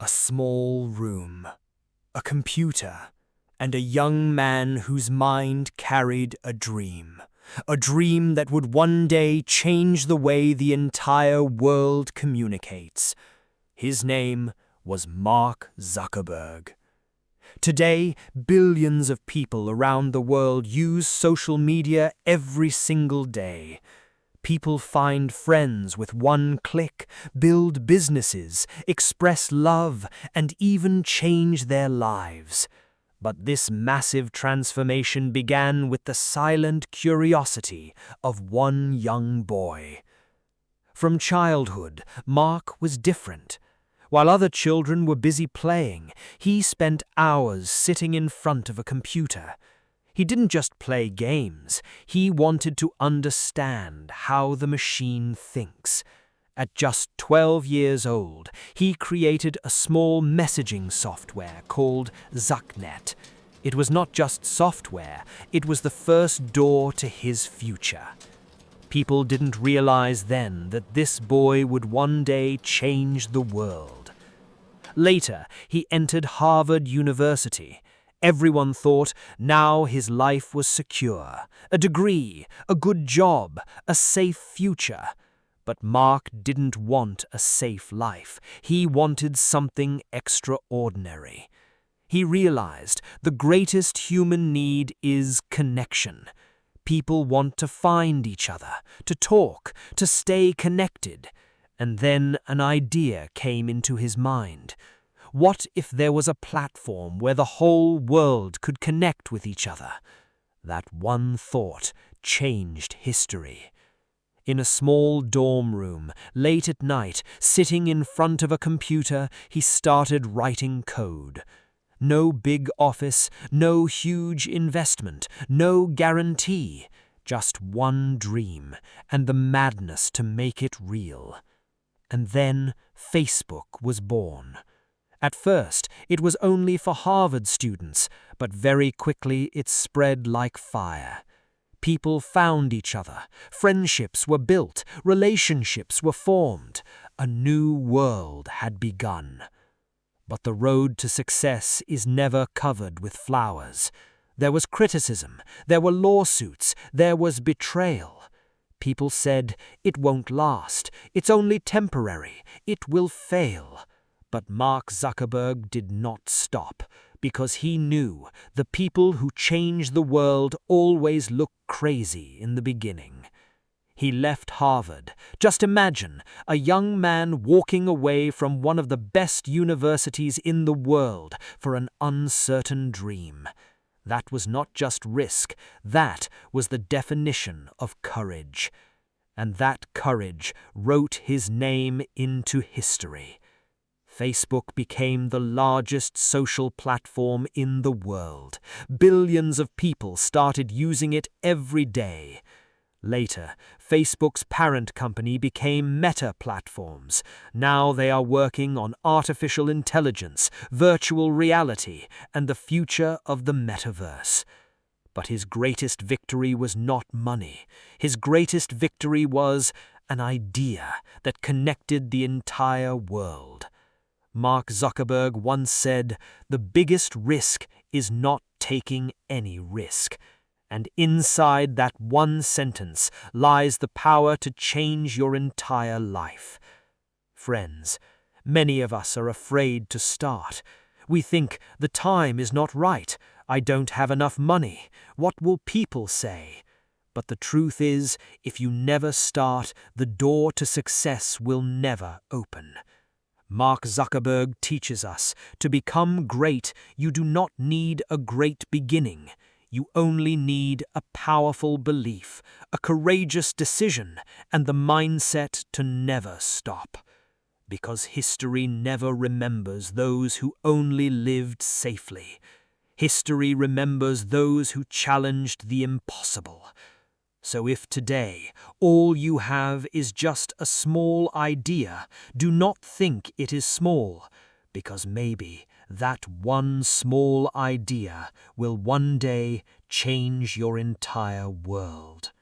A small room, a computer, and a young man whose mind carried a dream that would one day change the way the entire world communicates. His name was Mark Zuckerberg. Today, billions of people around the world use social media every single day. People find friends with one click, build businesses, express love, and even change their lives. But this massive transformation began with the silent curiosity of one young boy. From childhood, Mark was different. While other children were busy playing, he spent hours sitting in front of a computer. He didn't just play games, he wanted to understand how the machine thinks. At just 12 years old, he created a small messaging software called Zucknet. It was not just software, it was the first door to his future. People didn't realize then that this boy would one day change the world. Later, he entered Harvard University. Everyone thought now his life was secure, a degree, a good job, a safe future. But Mark didn't want a safe life. He wanted something extraordinary. He realized the greatest human need is connection. People want to find each other, to talk, to stay connected. And then an idea came into his mind. What if there was a platform where the whole world could connect with each other? That one thought changed history. In a small dorm room, late at night, sitting in front of a computer, he started writing code. No big office, no huge investment, no guarantee, just one dream and the madness to make it real. And then Facebook was born. At first, it was only for Harvard students, but very quickly it spread like fire. People found each other, friendships were built, relationships were formed. A new world had begun. But the road to success is never covered with flowers. There was criticism, there were lawsuits, there was betrayal. People said, "It won't last, it's only temporary, it will fail." But Mark Zuckerberg did not stop, because he knew the people who change the world always look crazy in the beginning. He left Harvard. Just imagine a young man walking away from one of the best universities in the world for an uncertain dream. That was not just risk, that was the definition of courage. And that courage wrote his name into history. Facebook became the largest social platform in the world. Billions of people started using it every day. Later, Facebook's parent company became Meta Platforms. Now they are working on artificial intelligence, virtual reality, and the future of the metaverse. But his greatest victory was not money. His greatest victory was an idea that connected the entire world. Mark Zuckerberg once said, "The biggest risk is not taking any risk." And inside that one sentence lies the power to change your entire life. Friends, many of us are afraid to start. We think the time is not right. I don't have enough money. What will people say? But the truth is, if you never start, the door to success will never open. Mark Zuckerberg teaches us, to become great, you do not need a great beginning. You only need a powerful belief, a courageous decision, and the mindset to never stop. Because history never remembers those who only lived safely. History remembers those who challenged the impossible. So if today all you have is just a small idea, do not think it is small, because maybe that one small idea will one day change your entire world.